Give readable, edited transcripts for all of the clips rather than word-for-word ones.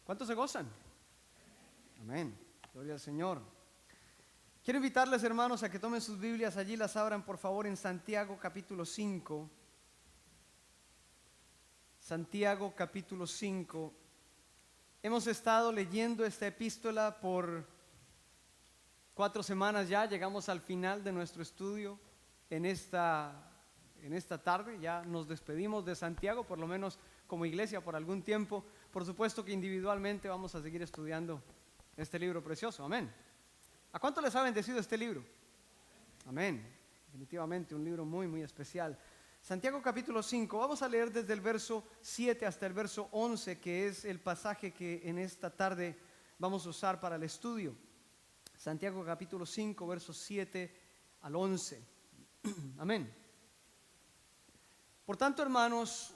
¿Cuántos se gozan? Amén. Gloria al Señor. Quiero invitarles, hermanos, a que tomen sus Biblias, allí las abran por favor en Santiago capítulo 5. Santiago capítulo 5. Hemos estado leyendo esta epístola por 4 semanas ya. Llegamos al final de nuestro estudio en esta tarde. Ya nos despedimos de Santiago, por lo menos como iglesia por algún tiempo. Por supuesto que individualmente vamos a seguir estudiando este libro precioso. Amén. ¿A cuánto les ha bendecido este libro? Amén. Definitivamente un libro muy, muy especial. Santiago capítulo 5, vamos a leer desde el verso 7 hasta el verso 11, que es el pasaje que en esta tarde vamos a usar para el estudio. Santiago capítulo 5, versos 7 al 11. Amén. Por tanto, hermanos,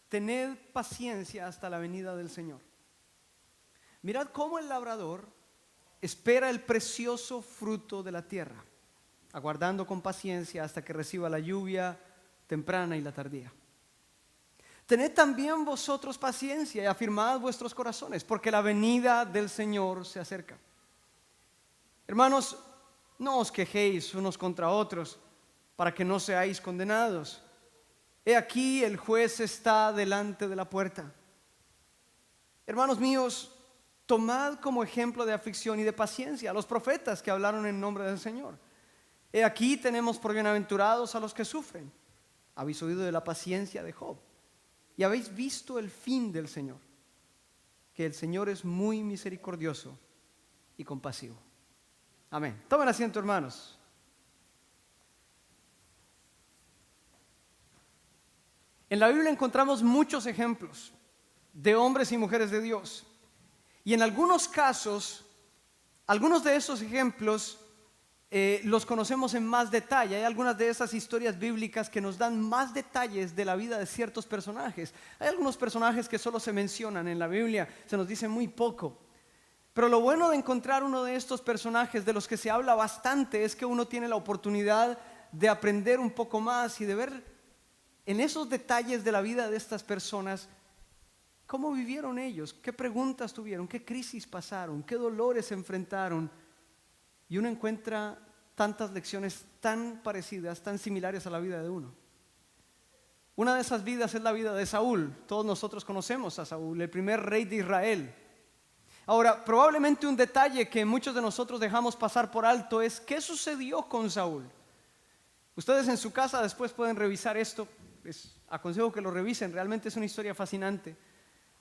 tened paciencia hasta la venida del Señor. Mirad cómo el labrador espera el precioso fruto de la tierra, aguardando con paciencia hasta que reciba la lluvia temprana y la tardía. Tened también vosotros paciencia y afirmad vuestros corazones, porque la venida del Señor se acerca. Hermanos, no os quejéis unos contra otros, para que no seáis condenados. He aquí el juez está delante de la puerta. Hermanos míos, tomad como ejemplo de aflicción y de paciencia a los profetas que hablaron en nombre del Señor. He aquí tenemos por bienaventurados a los que sufren. Habéis oído de la paciencia de Job y habéis visto el fin del Señor, que el Señor es muy misericordioso y compasivo. Amén. Tomen asiento, hermanos. En la Biblia encontramos muchos ejemplos de hombres y mujeres de Dios. Y en algunos casos, algunos de esos ejemplos los conocemos en más detalle. Hay algunas de esas historias bíblicas que nos dan más detalles de la vida de ciertos personajes. Hay algunos personajes que solo se mencionan en la Biblia, se nos dice muy poco. Pero lo bueno de encontrar uno de estos personajes de los que se habla bastante es que uno tiene la oportunidad de aprender un poco más y de ver en esos detalles de la vida de estas personas cómo vivieron ellos, qué preguntas tuvieron, qué crisis pasaron, qué dolores se enfrentaron. Y uno encuentra tantas lecciones tan parecidas, tan similares a la vida de uno. Una de esas vidas es la vida de Saúl. Todos nosotros conocemos a Saúl, el primer rey de Israel. Ahora, probablemente un detalle que muchos de nosotros dejamos pasar por alto es ¿qué sucedió con Saúl? Ustedes en su casa después pueden revisar esto. Les aconsejo que lo revisen, realmente es una historia fascinante.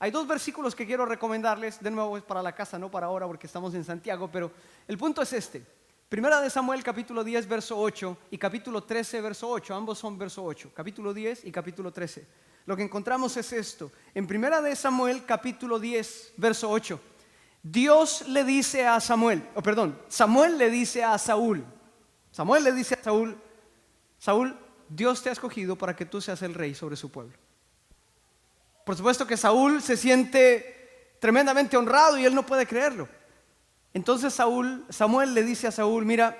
Hay 2 versículos que quiero recomendarles, de nuevo es para la casa, no para ahora porque estamos en Santiago, pero el punto es este. Primera de Samuel capítulo 10 verso 8 y capítulo 13 verso 8, ambos son verso 8, capítulo 10 y capítulo 13. Lo que encontramos es esto, en Primera de Samuel capítulo 10 verso 8, Dios le dice a Samuel le dice a Saúl, Saúl, Dios te ha escogido para que tú seas el rey sobre su pueblo. Por supuesto que Saúl se tremendamente honrado y él no puede creerlo. Entonces Samuel le dice a Saúl, mira,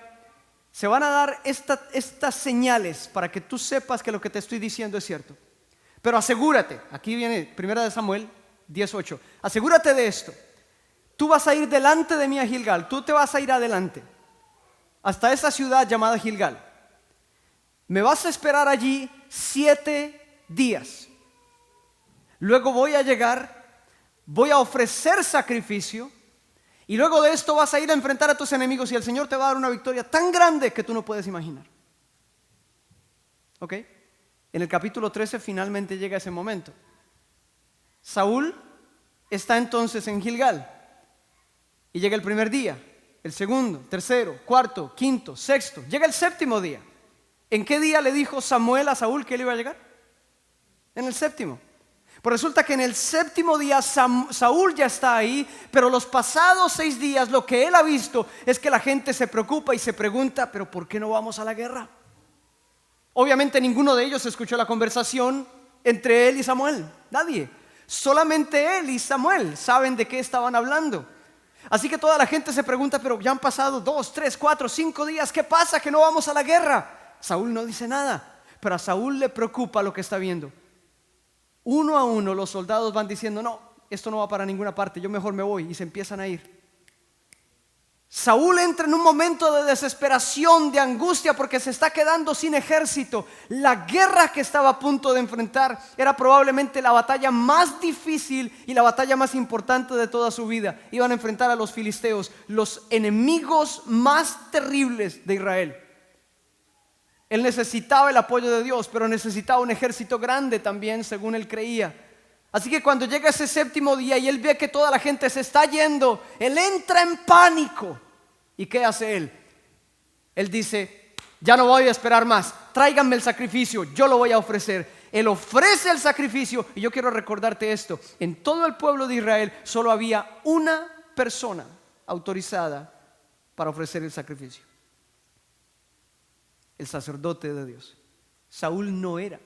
se van a dar estas señales para que tú sepas que lo que te estoy diciendo es cierto. Pero asegúrate, aquí viene Primera de Samuel 18, asegúrate de esto. Tú vas a ir delante de mí a Gilgal, tú te vas a ir adelante hasta esa ciudad llamada Gilgal. Me vas a esperar allí 7 días. Luego voy a llegar, voy a ofrecer sacrificio y luego de esto vas a ir a enfrentar a tus enemigos y el Señor te va a dar una victoria tan grande que tú no puedes imaginar. ¿Ok? En el capítulo 13 finalmente llega ese momento. Saúl está entonces en Gilgal y llega el primer día, el segundo, tercero, cuarto, quinto, sexto, llega el 7º día. ¿En qué día le dijo Samuel a Saúl que él iba a llegar? En el 7º. Pues resulta que en el 7º día Saúl ya está ahí, pero los pasados 6 días lo que él ha visto es que la gente se preocupa y se pregunta, ¿pero por qué no vamos a la guerra? Obviamente ninguno de ellos escuchó la conversación entre él y Samuel, nadie. Solamente él y Samuel saben de qué estaban hablando. Así que toda la gente se pregunta, pero ya han pasado 2, 3, 4, 5 días, ¿qué pasa que no vamos a la guerra? Saúl no dice nada, pero a Saúl le preocupa lo que está viendo. Uno a uno los soldados van diciendo, no, esto no va para ninguna parte, yo mejor me voy, y se empiezan a ir. Saúl entra en un momento de desesperación, de angustia, porque se está quedando sin ejército. La guerra que estaba a punto de enfrentar era probablemente la batalla más difícil y la batalla más importante de toda su vida. Iban a enfrentar a los filisteos, los enemigos más terribles de Israel. Él necesitaba el apoyo de Dios, pero necesitaba un ejército grande también, según él creía. Así que cuando llega ese séptimo día y él ve que toda la gente se está yendo, él entra en pánico. ¿Y qué hace él? Él dice: ya no voy a esperar más, tráiganme el sacrificio, yo lo voy a ofrecer. Él ofrece el sacrificio, y yo quiero recordarte esto: en todo el pueblo de Israel solo había una persona autorizada para ofrecer el sacrificio: el sacerdote de Dios. Saúl no era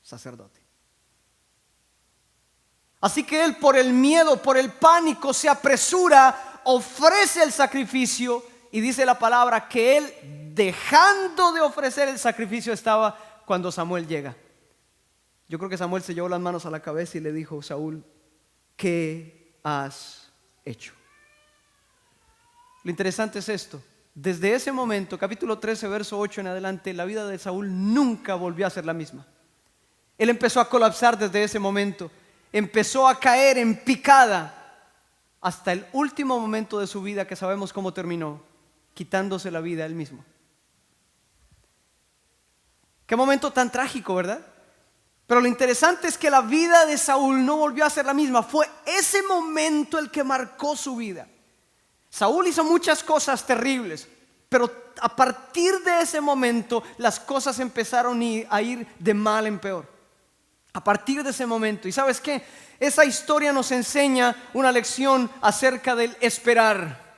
sacerdote. Así que él, por el miedo, por el pánico, se apresura, ofrece el sacrificio, y dice la palabra que él, dejando de ofrecer el sacrificio, estaba cuando Samuel llega. Yo creo que Samuel se llevó las manos a la cabeza y le dijo: Saúl, ¿qué has hecho? Lo interesante es esto: desde ese momento, capítulo 13, verso 8 en adelante, la vida de Saúl nunca volvió a ser la misma. Él empezó a colapsar desde ese momento. Empezó a caer en picada hasta el último momento de su vida, que sabemos cómo terminó: quitándose la vida él mismo. Qué momento tan trágico, ¿verdad? Pero lo interesante es que la vida de Saúl no volvió a ser la misma. Fue ese momento el que marcó su vida. Saúl hizo muchas cosas terribles, pero a partir de ese momento las cosas empezaron a ir de mal en peor. A partir de ese momento. ¿Y sabes qué? Esa historia nos enseña una lección acerca del esperar.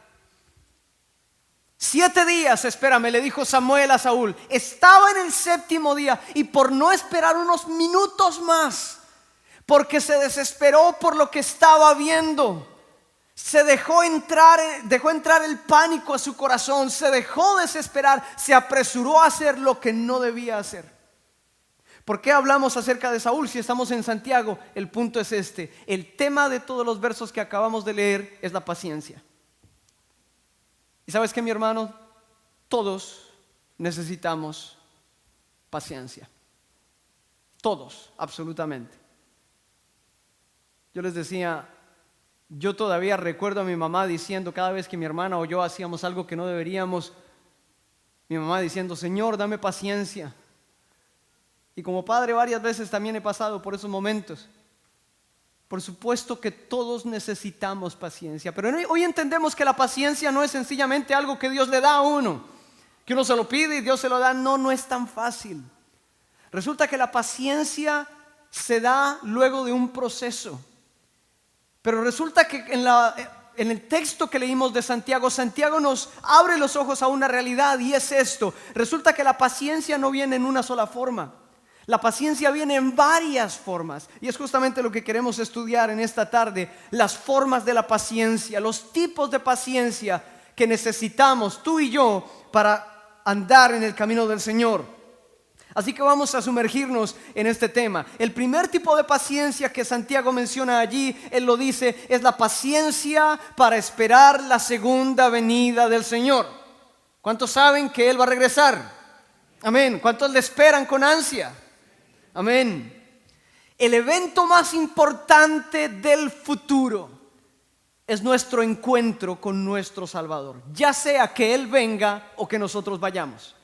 7 días espérame, le dijo Samuel a Saúl. Estaba en el séptimo día, y por no esperar unos minutos más, porque se desesperó por lo que estaba viendo, se dejó entrar el pánico a su corazón, se dejó desesperar, se apresuró a hacer lo que no debía hacer. ¿Por qué hablamos acerca de Saúl si estamos en Santiago? El punto es este: el tema de todos los versos que acabamos de leer es la paciencia. ¿Y sabes qué, mi hermano? Todos necesitamos paciencia. Todos, absolutamente. Yo les decía, yo todavía recuerdo a mi mamá diciendo, cada vez que mi hermana o yo hacíamos algo que no deberíamos, mi mamá diciendo: Señor, dame paciencia. Y como padre varias veces también he pasado por esos momentos. Por supuesto que todos necesitamos paciencia, pero hoy entendemos que la paciencia no es sencillamente algo que Dios le da a uno, que uno se lo pide y Dios se lo da. No es tan fácil. Resulta que la paciencia se da luego de un proceso. Pero resulta que en el texto que leímos de Santiago, Santiago nos abre los ojos a una realidad, y es esto: resulta que la paciencia no viene en una sola forma. La paciencia viene en varias formas, y es justamente lo que queremos estudiar en esta tarde: las formas de la paciencia, los tipos de paciencia que necesitamos tú y yo para andar en el camino del Señor. Así que vamos a sumergirnos en este tema. El primer tipo de paciencia que Santiago menciona allí, él lo dice, es la paciencia para esperar la segunda venida del Señor. ¿Cuántos saben que Él va a regresar? Amén. ¿Cuántos le esperan con ansia? Amén. El evento más importante del futuro es nuestro encuentro con nuestro Salvador, ya sea que Él venga o que nosotros vayamos.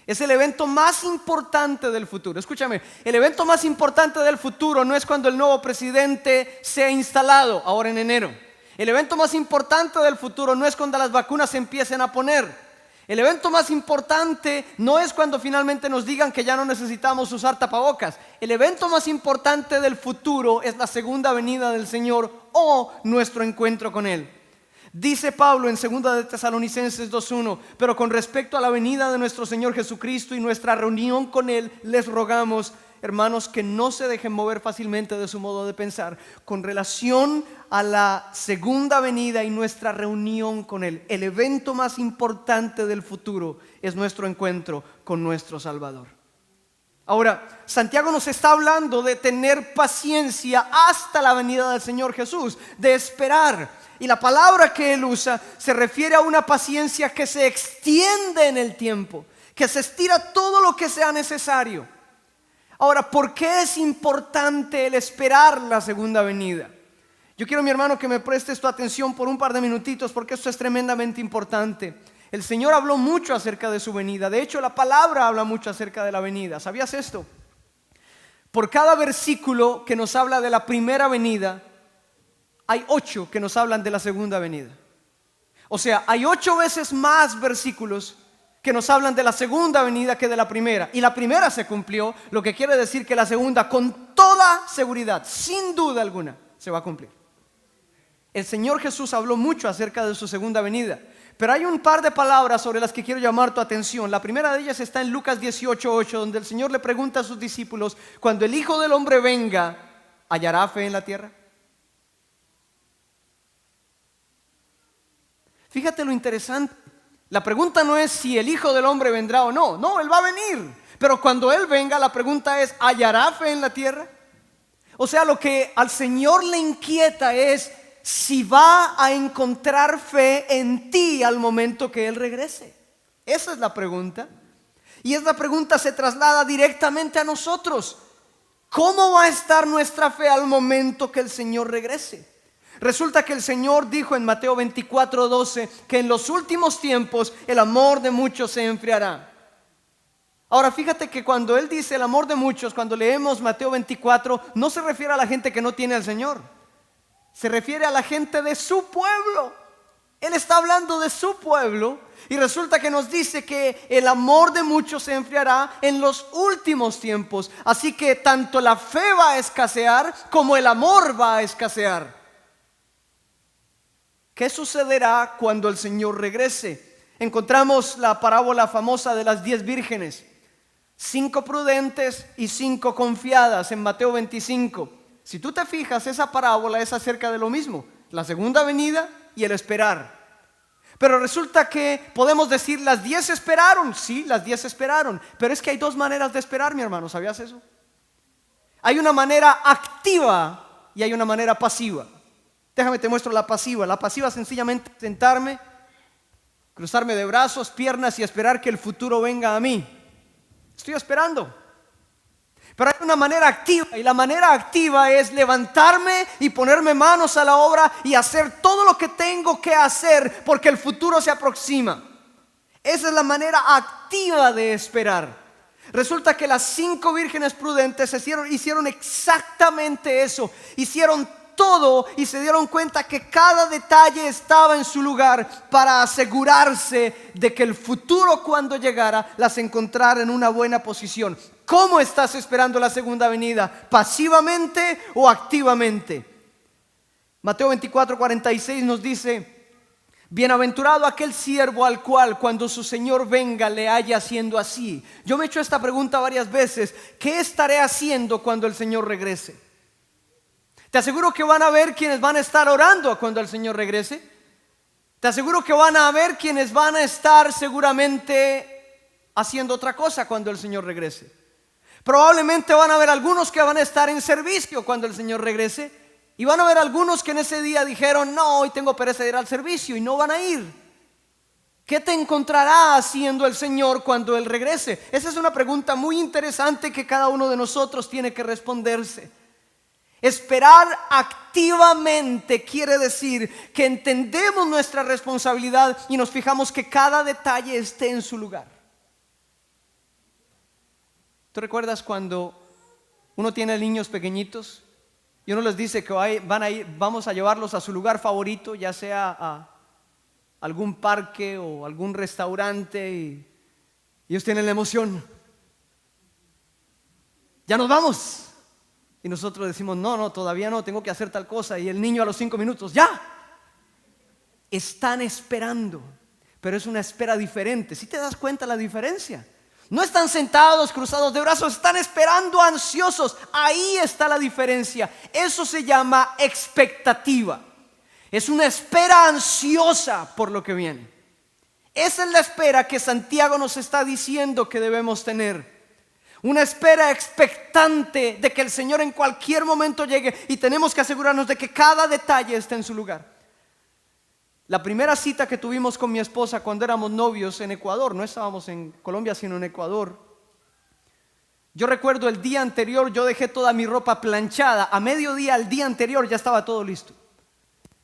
Es el evento más importante del futuro. Escúchame, el evento más importante del futuro no es cuando el nuevo presidente sea instalado ahora en enero. El evento más importante del futuro no es cuando las vacunas se empiecen a poner. El evento más importante no es cuando finalmente nos digan que ya no necesitamos usar tapabocas. El evento más importante del futuro es la segunda venida del Señor o nuestro encuentro con Él. Dice Pablo en 2 de Tesalonicenses 2:1: pero con respecto a la venida de nuestro Señor Jesucristo y nuestra reunión con Él, les rogamos, hermanos, que no se dejen mover fácilmente de su modo de pensar con relación a la segunda venida y nuestra reunión con Él. El evento más importante del futuro es nuestro encuentro con nuestro Salvador. Ahora, Santiago nos está hablando de tener paciencia hasta la venida del Señor Jesús, de esperar. Y la palabra que él usa se refiere a una paciencia que se extiende en el tiempo, que se estira todo lo que sea necesario. Ahora, ¿por qué es importante el esperar la segunda venida? Yo quiero, mi hermano, que me prestes tu atención por un par de minutitos, porque esto es tremendamente importante. El Señor habló mucho acerca de su venida. De hecho, la palabra habla mucho acerca de la venida. ¿Sabías esto? Por cada versículo que nos habla de la primera venida, hay 8 que nos hablan de la segunda venida. O sea, hay 8 veces más versículos que nos hablan de la segunda venida que de la primera. Y la primera se cumplió, lo que quiere decir que la segunda, con toda seguridad, sin duda alguna, se va a cumplir. El Señor Jesús habló mucho acerca de su segunda venida, pero hay un par de palabras sobre las que quiero llamar tu atención. La primera de ellas está en Lucas 18:8, donde el Señor le pregunta a sus discípulos: cuando el Hijo del Hombre venga, ¿hallará fe en la tierra? Fíjate lo interesante. La pregunta no es si el Hijo del Hombre vendrá o no. No, Él va a venir. Pero cuando Él venga, la pregunta es: ¿hallará fe en la tierra? O sea, lo que al Señor le inquieta es si va a encontrar fe en ti al momento que Él regrese. Esa es la pregunta. Y esa pregunta se traslada directamente a nosotros. ¿Cómo va a estar nuestra fe al momento que el Señor regrese? Resulta que el Señor dijo en Mateo 24:12 que en los últimos tiempos el amor de muchos se enfriará. Ahora fíjate que cuando Él dice el amor de muchos, cuando leemos Mateo 24, no se refiere a la gente que no tiene al Señor. Se refiere a la gente de su pueblo. Él está hablando de su pueblo y resulta que nos dice que el amor de muchos se enfriará en los últimos tiempos. Así que tanto la fe va a escasear como el amor va a escasear. ¿Qué sucederá cuando el Señor regrese? Encontramos la parábola famosa de las 10 vírgenes, 5 prudentes y 5 confiadas en Mateo 25. Si tú te fijas, esa parábola es acerca de lo mismo, la segunda venida y el esperar. Pero resulta que podemos decir las 10 esperaron. Sí, las 10 esperaron, pero es que hay 2 maneras de esperar, mi hermano. ¿Sabías eso? Hay una manera activa y hay una manera pasiva. Déjame te muestro la pasiva. La pasiva sencillamente sentarme, cruzarme de brazos, piernas y esperar que el futuro venga a mí. Estoy esperando. Pero hay una manera activa, y la manera activa es levantarme y ponerme manos a la obra y hacer todo lo que tengo que hacer porque el futuro se aproxima. Esa es la manera activa de esperar. Resulta que las 5 vírgenes prudentes hicieron exactamente eso. Hicieron todo y se dieron cuenta que cada detalle estaba en su lugar para asegurarse de que el futuro, cuando llegara, las encontrara en una buena posición. ¿Cómo estás esperando la segunda venida? ¿Pasivamente o activamente? Mateo 24:46 nos dice: bienaventurado aquel siervo al cual cuando su Señor venga le haya haciendo así. Yo me he hecho esta pregunta varias veces: ¿qué estaré haciendo cuando el Señor regrese? Te aseguro que van a haber quienes van a estar orando cuando el Señor regrese. Te aseguro que van a haber quienes van a estar seguramente haciendo otra cosa cuando el Señor regrese. Probablemente van a haber algunos que van a estar en servicio cuando el Señor regrese. Y van a haber algunos que en ese día dijeron: no, hoy tengo pereza de ir al servicio, y no van a ir. ¿Qué te encontrará haciendo el Señor cuando Él regrese? Esa es una pregunta muy interesante que cada uno de nosotros tiene que responderse. Esperar activamente quiere decir que entendemos nuestra responsabilidad y nos fijamos que cada detalle esté en su lugar. ¿Tú recuerdas cuando uno tiene niños pequeñitos y uno les dice que vamos a llevarlos a su lugar favorito, ya sea a algún parque o algún restaurante, y ellos tienen la emoción? Ya nos vamos. Y nosotros decimos: no, todavía no, tengo que hacer tal cosa. Y el niño a los 5 minutos: ya. Están esperando, pero es una espera diferente. ¿Sí te das cuenta la diferencia? No están sentados cruzados de brazos, están esperando ansiosos. Ahí está la diferencia. Eso se llama expectativa. Es una espera ansiosa por lo que viene. Esa es la espera que Santiago nos está diciendo que debemos tener. Una espera expectante de que el Señor en cualquier momento llegue, y tenemos que asegurarnos de que cada detalle esté en su lugar. La primera cita que tuvimos con mi esposa cuando éramos novios en Ecuador, no estábamos en Colombia sino en Ecuador. Yo recuerdo el día anterior yo dejé toda mi ropa planchada. A mediodía, el día anterior, ya estaba todo listo.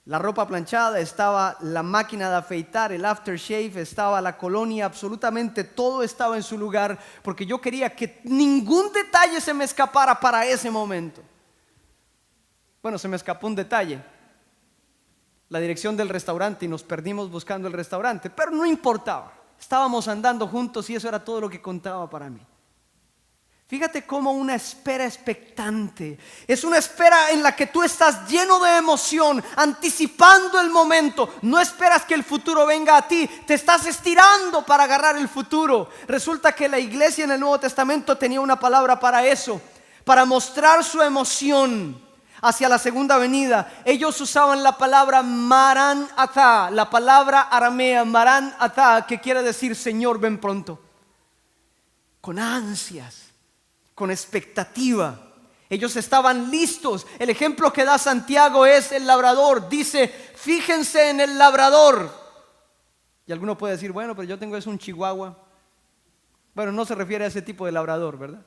La ropa planchada, estaba la máquina de afeitar, el aftershave, estaba la colonia, absolutamente todo estaba en su lugar, porque yo quería que ningún detalle se me escapara para ese momento. Bueno, se me escapó un detalle, la dirección del restaurante, y nos perdimos buscando el restaurante, pero no importaba, estábamos andando juntos y eso era todo lo que contaba para mí. Fíjate cómo una espera expectante es una espera en la que tú estás lleno de emoción, anticipando el momento. No esperas que el futuro venga a ti, te estás estirando para agarrar el futuro. Resulta que la iglesia en el Nuevo Testamento tenía una palabra para eso, para mostrar su emoción hacia la segunda venida. Ellos usaban la palabra Maran Atha, la palabra aramea Maran Atha, que quiere decir Señor, ven pronto. Con ansias, con expectativa. Ellos estaban listos. El ejemplo que da Santiago es el labrador. Dice, fíjense en el labrador. Y alguno puede decir, bueno, pero yo tengo un chihuahua. Bueno, no se refiere a ese tipo de labrador, ¿verdad?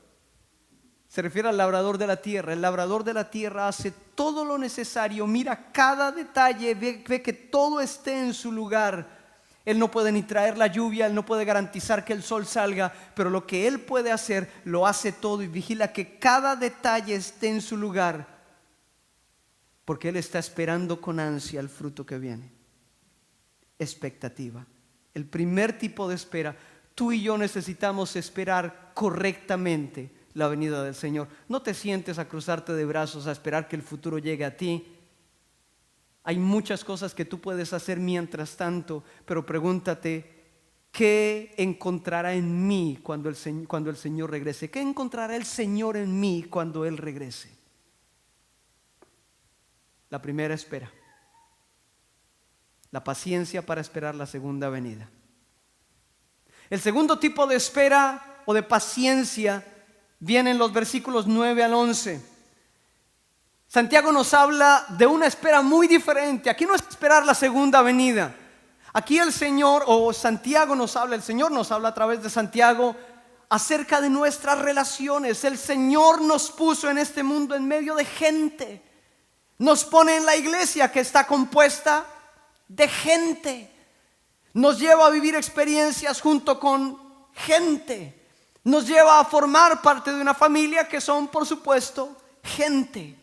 Se refiere al labrador de la tierra. El labrador de la tierra hace todo lo necesario, mira cada detalle, ve que todo esté en su lugar. Él no puede ni traer la lluvia, Él no puede garantizar que el sol salga, pero lo que Él puede hacer, lo hace todo y vigila que cada detalle esté en su lugar, porque Él está esperando con ansia el fruto que viene. Expectativa. El primer tipo de espera. Tú y yo necesitamos esperar correctamente la venida del Señor. No te sientes a cruzarte de brazos a esperar que el futuro llegue a ti. Hay muchas cosas que tú puedes hacer mientras tanto, pero pregúntate, ¿qué encontrará en mí cuando el Señor regrese? ¿Qué encontrará el Señor en mí cuando Él regrese? La primera espera. La paciencia para esperar la segunda venida. El segundo tipo de espera o de paciencia viene en los versículos 9 al 11. Santiago nos habla de una espera muy diferente. Aquí no es esperar la segunda venida. Aquí el Señor, o Santiago nos habla, el Señor nos habla a través de Santiago acerca de nuestras relaciones. El Señor nos puso en este mundo en medio de gente. Nos pone en la iglesia que está compuesta de gente. Nos lleva a vivir experiencias junto con gente. Nos lleva a formar parte de una familia que son, por supuesto, gente.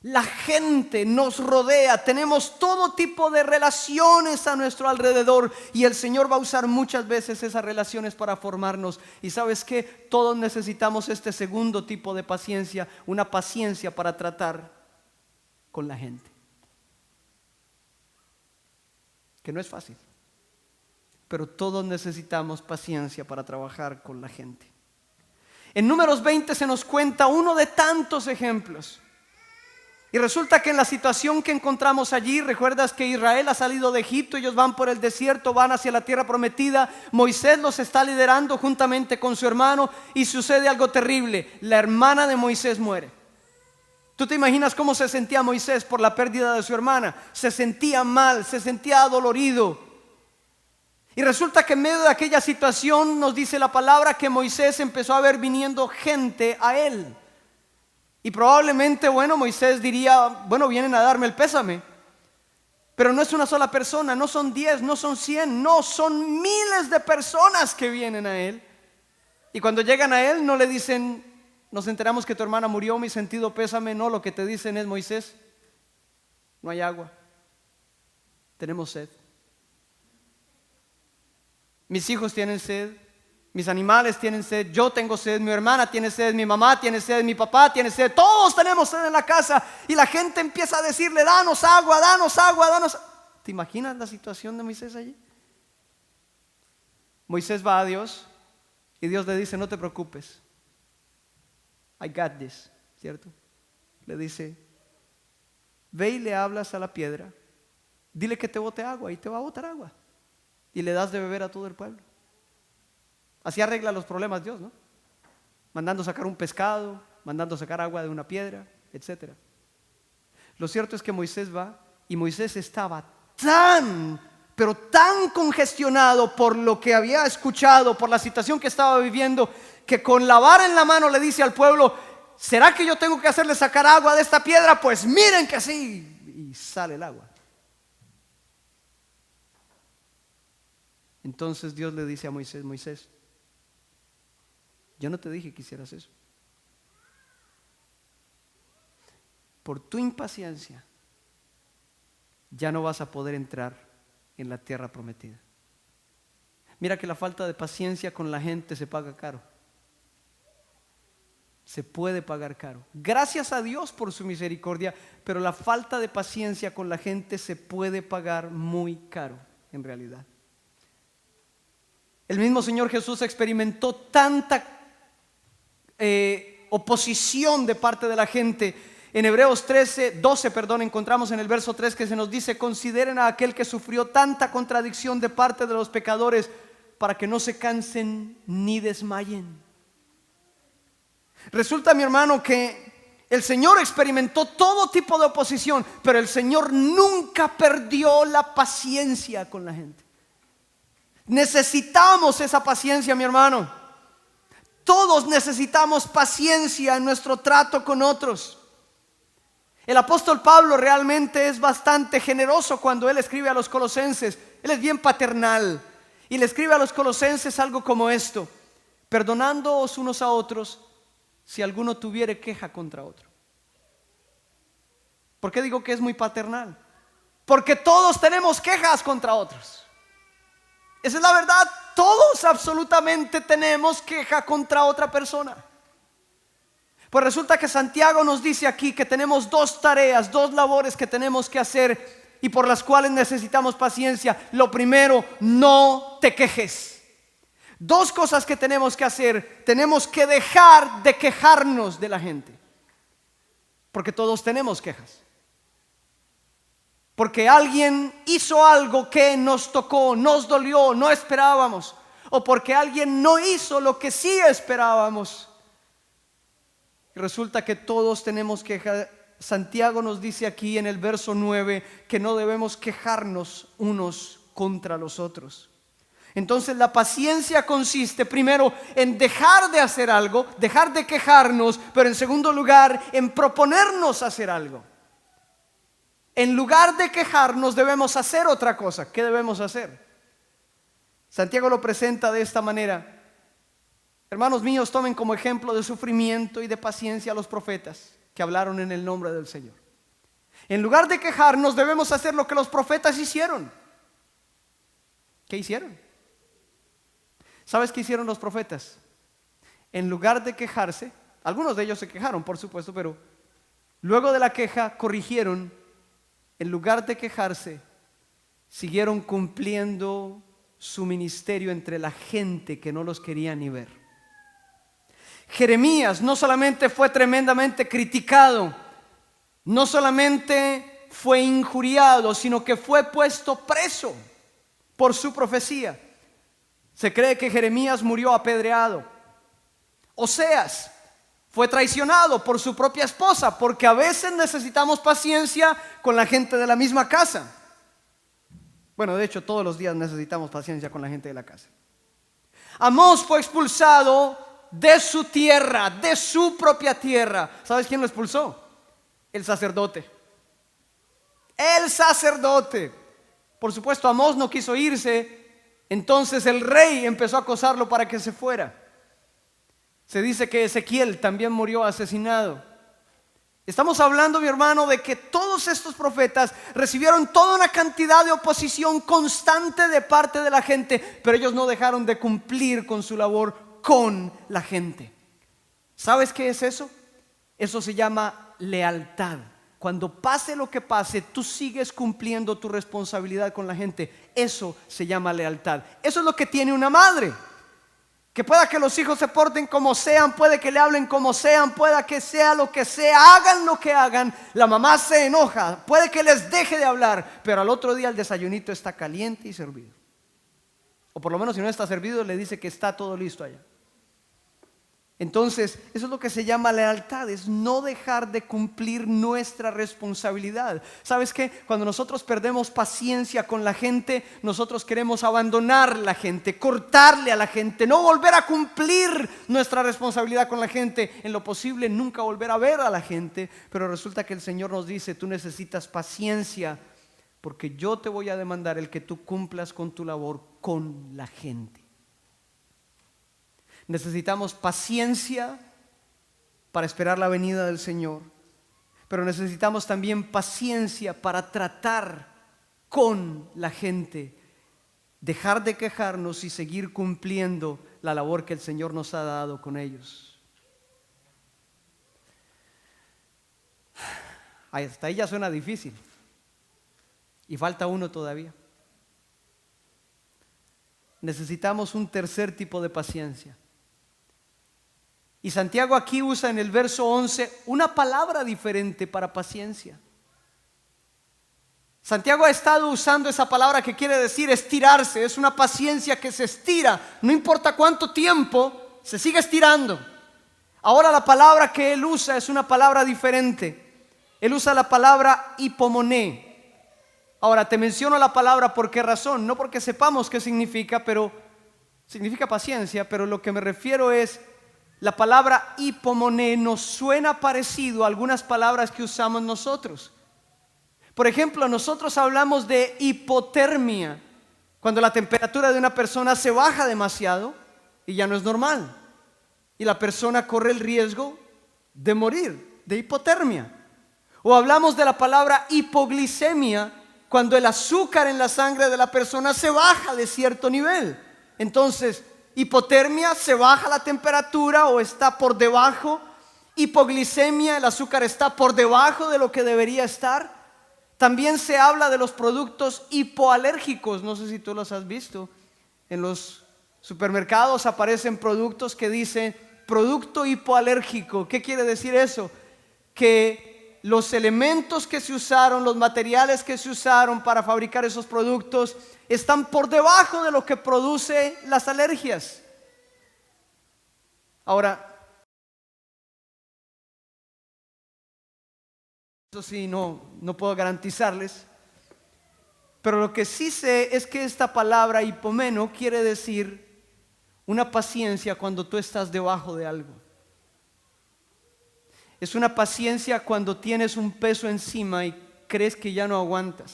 La gente nos rodea, tenemos todo tipo de relaciones a nuestro alrededor y el Señor va a usar muchas veces esas relaciones para formarnos. Y ¿sabes qué? Todos necesitamos este segundo tipo de paciencia, una paciencia para tratar con la gente. Que no es fácil, pero todos necesitamos paciencia para trabajar con la gente. En Números 20 se nos cuenta uno de tantos ejemplos. Y resulta que en la situación que encontramos allí, recuerdas que Israel ha salido de Egipto, ellos van por el desierto, van hacia la tierra prometida, Moisés los está liderando juntamente con su hermano y sucede algo terrible, la hermana de Moisés muere. ¿Tú te imaginas cómo se sentía Moisés por la pérdida de su hermana? Se sentía mal, se sentía adolorido. Y resulta que en medio de aquella situación nos dice la palabra que Moisés empezó a ver viniendo gente a él. Y probablemente, Moisés diría, vienen a darme el pésame. Pero no es una sola persona, no son 10, no son 100, no, son miles de personas que vienen a él. Y cuando llegan a él no le dicen, nos enteramos que tu hermana murió, mi sentido pésame. No, lo que te dicen es, Moisés, no hay agua, tenemos sed. Mis hijos tienen sed. Mis animales tienen sed, yo tengo sed, mi hermana tiene sed, mi mamá tiene sed, mi papá tiene sed, todos tenemos sed en la casa. Y la gente empieza a decirle, danos agua, danos agua, danos. ¿Te imaginas la situación de Moisés allí? Moisés va a Dios y Dios le dice, no te preocupes, I got this, ¿cierto? Le dice, ve y le hablas a la piedra, dile que te bote agua y te va a botar agua. Y le das de beber a todo el pueblo. Así arregla los problemas Dios, ¿no? mandando sacar un pescado, mandando sacar agua de una piedra, etc. Lo cierto es que Moisés va, y Moisés estaba pero tan congestionado por lo que había escuchado, por la situación que estaba viviendo, que con la vara en la mano le dice al pueblo: ¿será que yo tengo que hacerle sacar agua de esta piedra? Pues miren que sí. Y sale el agua. Entonces Dios le dice a Moisés: Moisés, yo no te dije que hicieras eso. Por tu impaciencia ya no vas a poder entrar en la tierra prometida. Mira que la falta de paciencia con la gente se paga caro. Se puede pagar caro. Gracias a Dios por su misericordia, pero la falta de paciencia con la gente se puede pagar muy caro en realidad. El mismo Señor Jesús experimentó tanta oposición de parte de la gente. En Hebreos 12 encontramos en el verso 3 que se nos dice: consideren a aquel que sufrió tanta contradicción de parte de los pecadores, para que no se cansen ni desmayen. Resulta, mi hermano, que el Señor experimentó todo tipo de oposición, pero el Señor nunca perdió la paciencia con la gente. Necesitamos esa paciencia, mi hermano. Todos necesitamos paciencia en nuestro trato con otros. El apóstol Pablo realmente es bastante generoso cuando él escribe a los colosenses. Él es bien paternal y le escribe a los colosenses algo como esto: perdonándoos unos a otros si alguno tuviere queja contra otro. ¿Por qué digo que es muy paternal? Porque todos tenemos quejas contra otros. Esa es la verdad. Todos absolutamente tenemos queja contra otra persona. Pues resulta que Santiago nos dice aquí que tenemos dos tareas, dos labores que tenemos que hacer y por las cuales necesitamos paciencia. Lo primero: no te quejes. Dos cosas que tenemos que hacer: tenemos que dejar de quejarnos de la gente, porque todos tenemos quejas. Porque alguien hizo algo que nos tocó, nos dolió, no esperábamos, o porque alguien no hizo lo que sí esperábamos. Resulta que todos tenemos quejas. Santiago nos dice aquí en el verso 9 que no debemos quejarnos unos contra los otros. Entonces la paciencia consiste primero en dejar de hacer algo, dejar de quejarnos, pero en segundo lugar en proponernos hacer algo. En lugar de quejarnos debemos hacer otra cosa. ¿Qué debemos hacer? Santiago lo presenta de esta manera: hermanos míos, tomen como ejemplo de sufrimiento y de paciencia a los profetas que hablaron en el nombre del Señor. En lugar de quejarnos debemos hacer lo que los profetas hicieron. ¿Qué hicieron? ¿Sabes qué hicieron los profetas? En lugar de quejarse, algunos de ellos se quejaron, por supuesto, pero luego de la queja corrigieron. En lugar de quejarse, siguieron cumpliendo su ministerio entre la gente que no los quería ni ver. Jeremías no solamente fue tremendamente criticado, no solamente fue injuriado, sino que fue puesto preso por su profecía. Se cree que Jeremías murió apedreado. Oseas fue traicionado por su propia esposa, porque a veces necesitamos paciencia con la gente de la misma casa. Bueno, de hecho todos los días necesitamos paciencia con la gente de la casa. Amós fue expulsado de su tierra, de su propia tierra. ¿Sabes quién lo expulsó? El sacerdote. El sacerdote. Por supuesto, Amós no quiso irse, entonces el rey empezó a acosarlo para que se fuera. Se dice que Ezequiel también murió asesinado. Estamos hablando, mi hermano, de que todos estos profetas recibieron toda una cantidad de oposición constante de parte de la gente, pero ellos no dejaron de cumplir con su labor con la gente. ¿Sabes qué es eso? Eso se llama lealtad. Cuando pase lo que pase, tú sigues cumpliendo tu responsabilidad con la gente. Eso se llama lealtad. Eso es lo que tiene una madre. Que pueda que los hijos se porten como sean, puede que le hablen como sean, pueda que sea lo que sea, hagan lo que hagan, la mamá se enoja, puede que les deje de hablar, pero al otro día el desayunito está caliente y servido. O por lo menos si no está servido, le dice que está todo listo allá. Entonces, eso es lo que se llama lealtad, es no dejar de cumplir nuestra responsabilidad. ¿Sabes qué? Cuando nosotros perdemos paciencia con la gente, nosotros queremos abandonar la gente, cortarle a la gente, no volver a cumplir nuestra responsabilidad con la gente, en lo posible nunca volver a ver a la gente. Pero resulta que el Señor nos dice, tú necesitas paciencia, porque yo te voy a demandar el que tú cumplas con tu labor con la gente. Necesitamos paciencia para esperar la venida del Señor, pero necesitamos también paciencia para tratar con la gente, dejar de quejarnos y seguir cumpliendo la labor que el Señor nos ha dado con ellos. Hasta ahí ya suena difícil y falta uno todavía. Necesitamos un tercer tipo de paciencia. Y Santiago aquí usa en el verso 11 una palabra diferente para paciencia. Santiago ha estado usando esa palabra que quiere decir estirarse. Es una paciencia que se estira. No importa cuánto tiempo, se sigue estirando. Ahora la palabra que él usa es una palabra diferente. Él usa la palabra hipomoné. Ahora te menciono la palabra por qué razón. No porque sepamos qué significa, pero significa paciencia. Pero lo que me refiero es, la palabra hipomoné nos suena parecido a algunas palabras que usamos nosotros. Por ejemplo, nosotros hablamos de hipotermia, cuando la temperatura de una persona se baja demasiado y ya no es normal, y la persona corre el riesgo de morir de hipotermia. O hablamos de la palabra hipoglicemia, cuando el azúcar en la sangre de la persona se baja de cierto nivel. Entonces, hipotermia, se baja la temperatura o está por debajo. Hipoglicemia, el azúcar está por debajo de lo que debería estar. También se habla de los productos hipoalérgicos. No sé si tú los has visto. En los supermercados aparecen productos que dicen producto hipoalérgico. ¿Qué quiere decir eso? Que los elementos que se usaron, los materiales que se usaron para fabricar esos productos están por debajo de lo que produce las alergias. Ahora, eso sí, no puedo garantizarles, pero lo que sí sé es que esta palabra hipomeno quiere decir una paciencia cuando tú estás debajo de algo. Es una paciencia cuando tienes un peso encima y crees que ya no aguantas.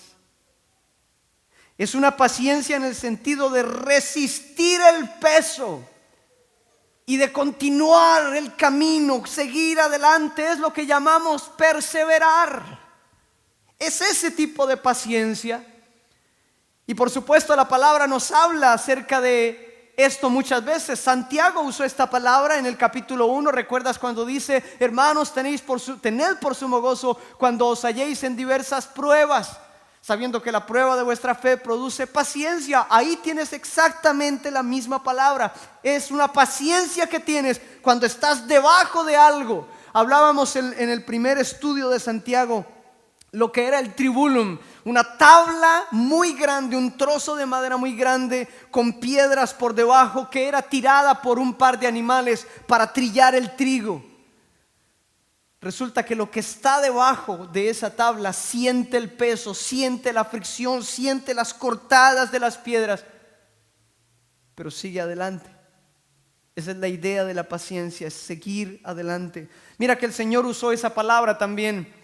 Es una paciencia en el sentido de resistir el peso y de continuar el camino, seguir adelante. Es lo que llamamos perseverar. Es ese tipo de paciencia. Y por supuesto la palabra nos habla acerca de esto muchas veces. Santiago usó esta palabra en el capítulo 1. ¿Recuerdas cuando dice: hermanos, tened por sumo gozo cuando os halléis en diversas pruebas, sabiendo que la prueba de vuestra fe produce paciencia? Ahí tienes exactamente la misma palabra. Es una paciencia que tienes cuando estás debajo de algo. Hablábamos en el primer estudio de Santiago lo que era el tribulum, una tabla muy grande, un trozo de madera muy grande con piedras por debajo, que era tirada por un par de animales para trillar el trigo. Resulta que lo que está debajo de esa tabla siente el peso, siente la fricción, siente las cortadas de las piedras, pero sigue adelante. Esa es la idea de la paciencia, es seguir adelante. Mira que el Señor usó esa palabra también.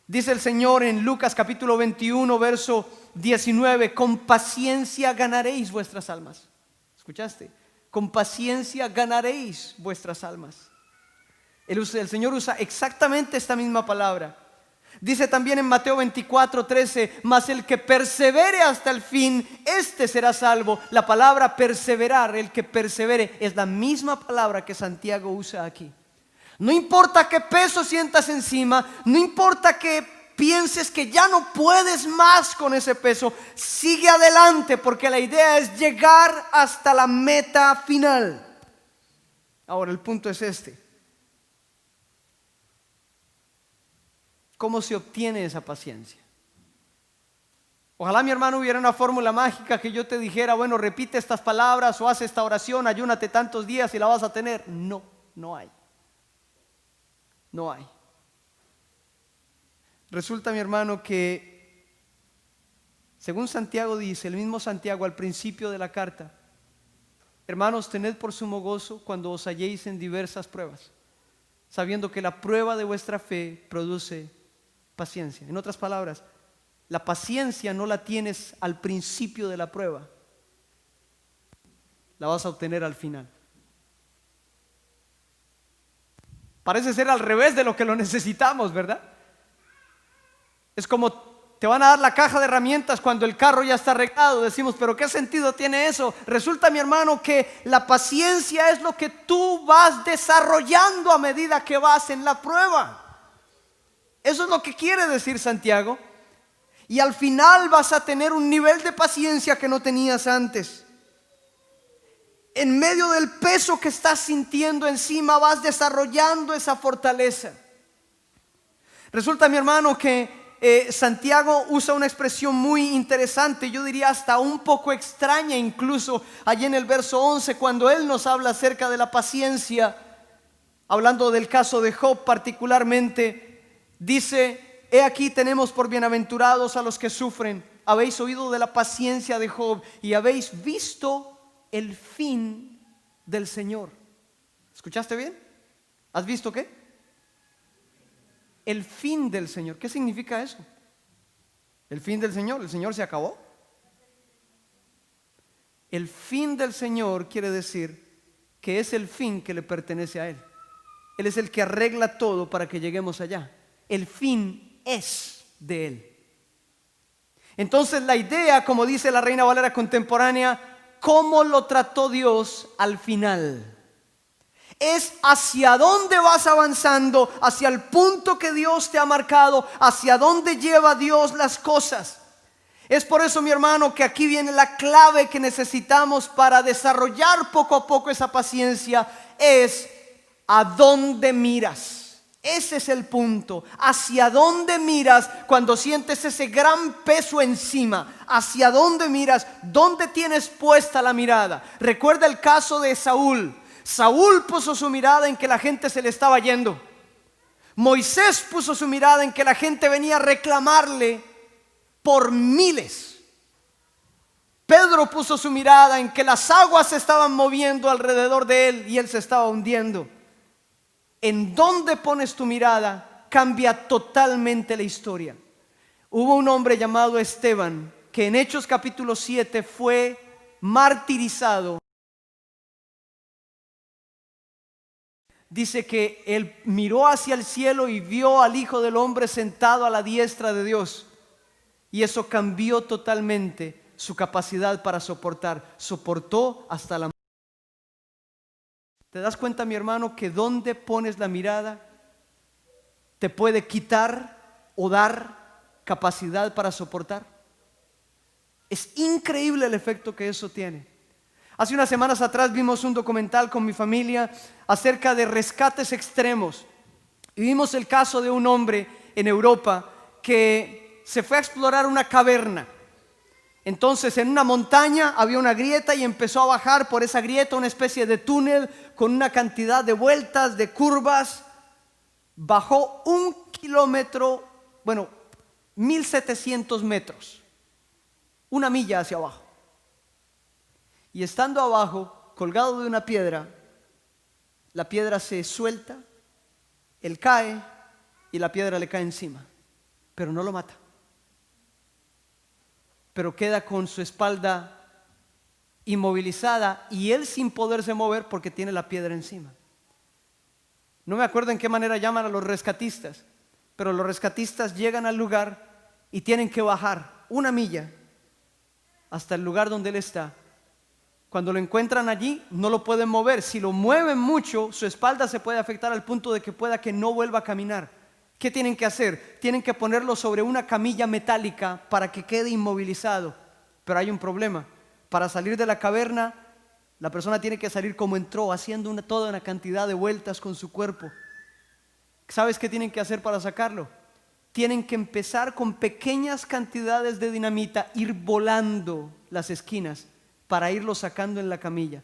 Dice el Señor en Lucas capítulo 21, verso 19: con paciencia ganaréis vuestras almas. ¿Escuchaste? Con paciencia ganaréis vuestras almas. El Señor usa exactamente esta misma palabra. Dice también en Mateo 24, 13: mas el que persevere hasta el fin, este será salvo. La palabra perseverar, el que persevere, es la misma palabra que Santiago usa aquí. No importa qué peso sientas encima, no importa que pienses que ya no puedes más con ese peso, sigue adelante, porque la idea es llegar hasta la meta final. Ahora el punto es este: ¿cómo se obtiene esa paciencia? Ojalá, mi hermano, hubiera una fórmula mágica que yo te dijera: bueno, repite estas palabras o haz esta oración, ayúnate tantos días y la vas a tener. No. no hay. No hay. Resulta, mi hermano, que según Santiago dice, el mismo Santiago al principio de la carta: hermanos, tened por sumo gozo cuando os halléis en diversas pruebas, sabiendo que la prueba de vuestra fe produce paciencia. En otras palabras, la paciencia no la tienes al principio de la prueba, la vas a obtener al final. Parece ser al revés de lo que lo necesitamos, ¿verdad? Es como te van a dar la caja de herramientas cuando el carro ya está arreglado. Decimos, pero ¿qué sentido tiene eso? Resulta, mi hermano, que la paciencia es lo que tú vas desarrollando a medida que vas en la prueba. Eso es lo que quiere decir Santiago. Y al final vas a tener un nivel de paciencia que no tenías antes. En medio del peso que estás sintiendo encima, vas desarrollando esa fortaleza. Resulta, mi hermano, que Santiago usa una expresión muy interesante, yo diría hasta un poco extraña incluso, allí en el verso 11, cuando él nos habla acerca de la paciencia, hablando del caso de Job particularmente. Dice: he aquí tenemos por bienaventurados a los que sufren. Habéis oído de la paciencia de Job y habéis visto el fin del Señor. ¿Escuchaste bien? ¿Has visto qué? El fin del Señor. ¿Qué significa eso? El fin del Señor. ¿El Señor se acabó? El fin del Señor quiere decir que es el fin que le pertenece a Él. Él es el que arregla todo para que lleguemos allá. El fin es de Él. Entonces la idea, como dice la Reina Valera contemporánea, ¿cómo lo trató Dios al final? Es hacia dónde vas avanzando, hacia el punto que Dios te ha marcado, hacia dónde lleva Dios las cosas. Es por eso, mi hermano, que aquí viene la clave que necesitamos para desarrollar poco a poco esa paciencia. Es a dónde miras. Ese es el punto. Hacia dónde miras cuando sientes ese gran peso encima. Hacia dónde miras, dónde tienes puesta la mirada. Recuerda el caso de Saúl. Saúl puso su mirada en que la gente se le estaba yendo. Moisés puso su mirada en que la gente venía a reclamarle por miles. Pedro puso su mirada en que las aguas se estaban moviendo alrededor de él y él se estaba hundiendo. En dónde pones tu mirada cambia totalmente la historia. Hubo un hombre llamado Esteban que en Hechos capítulo 7 fue martirizado. Dice que él miró hacia el cielo y vio al Hijo del Hombre sentado a la diestra de Dios. Y eso cambió totalmente su capacidad para soportar. Soportó hasta la muerte. ¿Te das cuenta, mi hermano, que donde pones la mirada te puede quitar o dar capacidad para soportar? Es increíble el efecto que eso tiene. Hace unas semanas atrás vimos un documental con mi familia acerca de rescates extremos. Y vimos el caso de un hombre en Europa que se fue a explorar una caverna. Entonces en una montaña había una grieta y empezó a bajar por esa grieta una especie de túnel con una cantidad de vueltas, de curvas. Bajó 1 kilómetro, 1700 metros, 1 milla hacia abajo. Y estando abajo, colgado de una piedra, la piedra se suelta, él cae y la piedra le cae encima, pero no lo mata. Pero queda con su espalda inmovilizada y él sin poderse mover porque tiene la piedra encima. No me acuerdo en qué manera llaman a los rescatistas, pero los rescatistas llegan al lugar y tienen que bajar 1 milla hasta el lugar donde él está. Cuando lo encuentran allí, no lo pueden mover. Si lo mueven mucho, su espalda se puede afectar al punto de que pueda que no vuelva a caminar. ¿Qué tienen que hacer? Tienen que ponerlo sobre una camilla metálica para que quede inmovilizado. Pero hay un problema. Para salir de la caverna, la persona tiene que salir como entró, haciendo toda una cantidad de vueltas con su cuerpo. ¿Sabes qué tienen que hacer para sacarlo? Tienen que empezar con pequeñas cantidades de dinamita, ir volando las esquinas para irlo sacando en la camilla.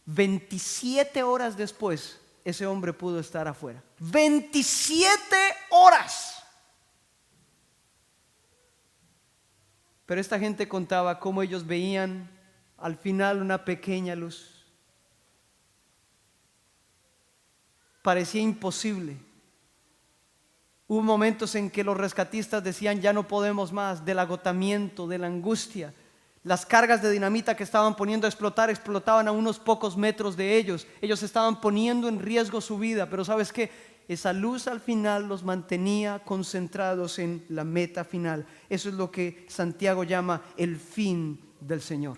27 horas después, ese hombre pudo estar afuera. 27 horas. Pero esta gente contaba cómo ellos veían al final una pequeña luz. Parecía imposible. Hubo momentos en que los rescatistas decían: ya no podemos más, del agotamiento, de la angustia. Las cargas de dinamita que estaban poniendo a explotar explotaban a unos pocos metros de ellos. Ellos estaban poniendo en riesgo su vida, pero ¿sabes qué? Esa luz al final los mantenía concentrados en la meta final. Eso es lo que Santiago llama el fin del Señor.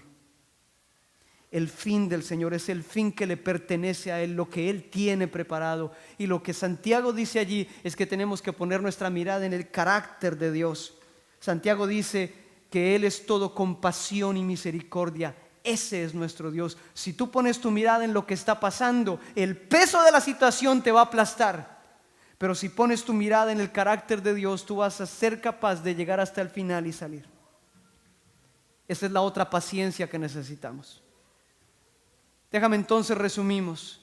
El fin del Señor es el fin que le pertenece a Él, lo que Él tiene preparado. Y lo que Santiago dice allí es que tenemos que poner nuestra mirada en el carácter de Dios. Santiago dice que Él es todo compasión y misericordia. Ese es nuestro Dios. Si tú pones tu mirada en lo que está pasando, el peso de la situación te va a aplastar. Pero si pones tu mirada en el carácter de Dios, tú vas a ser capaz de llegar hasta el final y salir. Esa es la otra paciencia que necesitamos. Déjame entonces resumimos.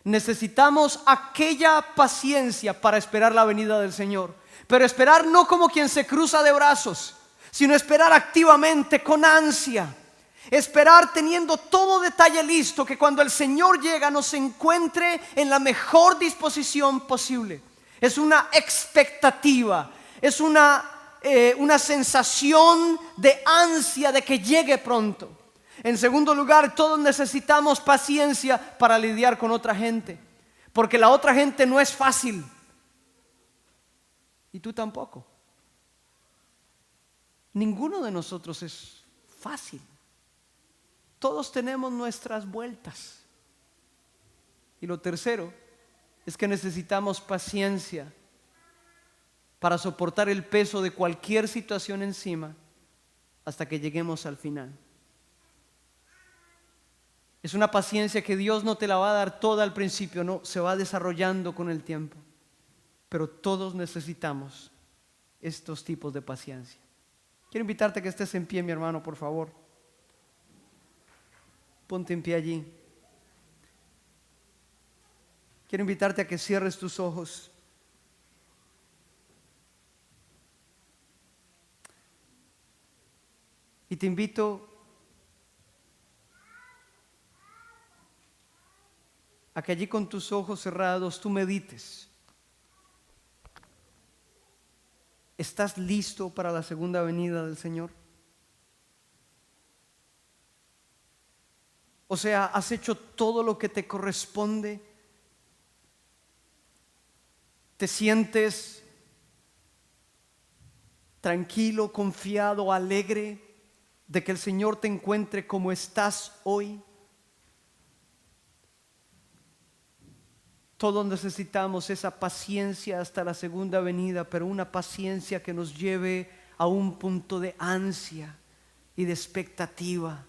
Necesitamos aquella paciencia para esperar la venida del Señor, pero esperar no como quien se cruza de brazos, sino esperar activamente, con ansia. Esperar teniendo todo detalle listo, que cuando el Señor llega nos encuentre en la mejor disposición posible. Es una expectativa, es una sensación de ansia de que llegue pronto. En segundo lugar, todos necesitamos paciencia para lidiar con otra gente, porque la otra gente no es fácil, y tú tampoco. Ninguno de nosotros es fácil. Todos tenemos nuestras vueltas. Y lo tercero es que necesitamos paciencia para soportar el peso de cualquier situación encima hasta que lleguemos al final. Es una paciencia que Dios no te la va a dar toda al principio, no, se va desarrollando con el tiempo. Pero todos necesitamos estos tipos de paciencia. Quiero invitarte a que estés en pie, mi hermano, por favor. Ponte en pie allí. Quiero invitarte a que cierres tus ojos. Y te invito a que allí con tus ojos cerrados tú medites. ¿Estás listo para la segunda venida del Señor? O sea, ¿has hecho todo lo que te corresponde? ¿Te sientes tranquilo, confiado, alegre de que el Señor te encuentre como estás hoy? Todos necesitamos esa paciencia hasta la segunda venida, pero una paciencia que nos lleve a un punto de ansia y de expectativa.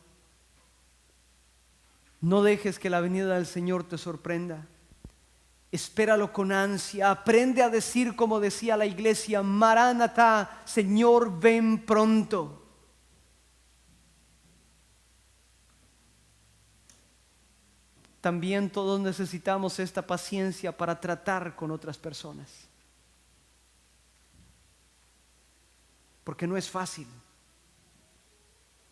No dejes que la venida del Señor te sorprenda. Espéralo con ansia. Aprende a decir, como decía la iglesia: Maranatá, Señor, ven pronto. También todos necesitamos esta paciencia para tratar con otras personas, porque no es fácil.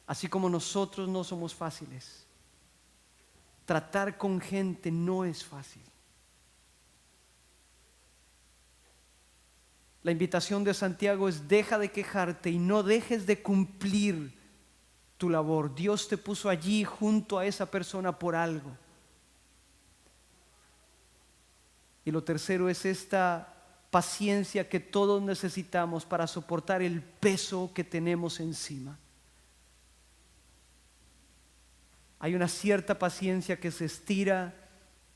Así como nosotros no somos fáciles, tratar con gente no es fácil. La invitación de Santiago es: deja de quejarte y no dejes de cumplir tu labor. Dios te puso allí junto a esa persona por algo. Y lo tercero es esta paciencia que todos necesitamos para soportar el peso que tenemos encima. Hay una cierta paciencia que se estira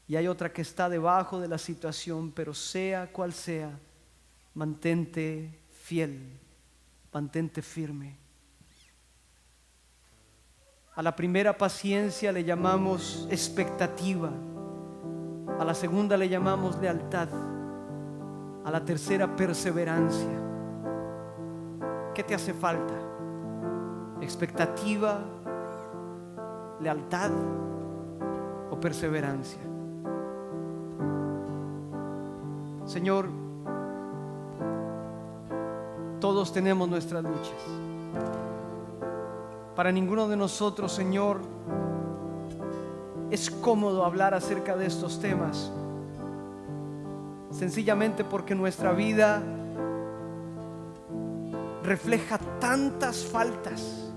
y hay otra que está debajo de la situación, pero sea cual sea, mantente fiel, mantente firme. A la primera paciencia le llamamos expectativa, a la segunda le llamamos lealtad, a la tercera perseverancia. ¿Qué te hace falta? ¿Expectativa, lealtad o perseverancia? Señor, todos tenemos nuestras luchas. Para ninguno de nosotros, Señor, es cómodo hablar acerca de estos temas, sencillamente porque nuestra vida refleja tantas faltas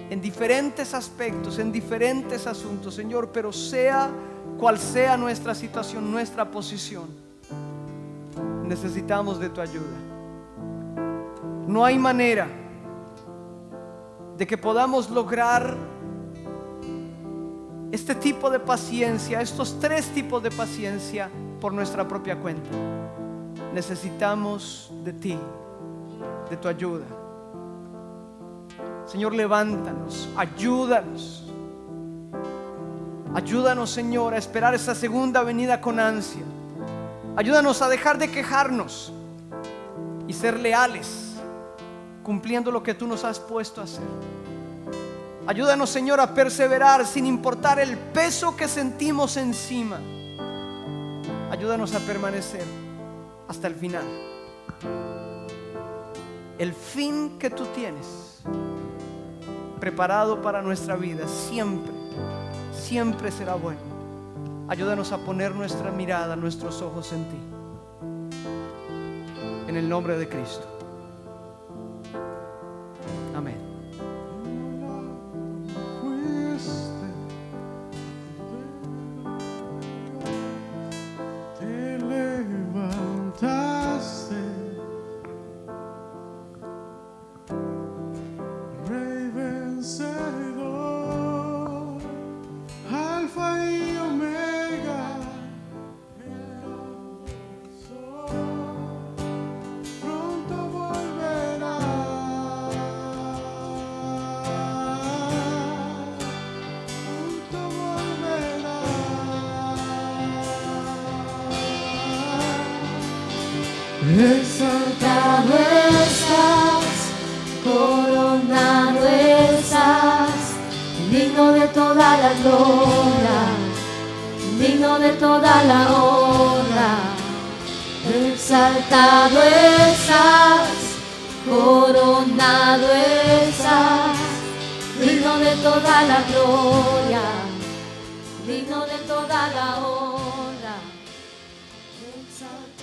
en diferentes aspectos, en diferentes asuntos, Señor. Pero sea cual sea nuestra situación, nuestra posición, necesitamos de tu ayuda. No hay manera de que podamos lograr este tipo de paciencia, estos tres tipos de paciencia por nuestra propia cuenta. Necesitamos de ti, de tu ayuda. Señor, levántanos, ayúdanos. Ayúdanos, Señor, a esperar esa segunda venida con ansia. Ayúdanos a dejar de quejarnos y ser leales, cumpliendo lo que tú nos has puesto a hacer. Ayúdanos, Señor, a perseverar sin importar el peso que sentimos encima. Ayúdanos a permanecer hasta el final. El fin que tú tienes preparado para nuestra vida siempre será bueno. Ayúdanos a poner nuestra mirada, nuestros ojos en ti. En el nombre de Cristo. Amén. Te levantaste, Rey vencedor, Alfa y Omega, pronto volverás, pronto volverás. Exaltado estás, coronado estás, digno de toda la gloria, digno de toda la honra. Exaltado estás, coronado estás, digno de toda la gloria, digno de toda la honra. Exaltado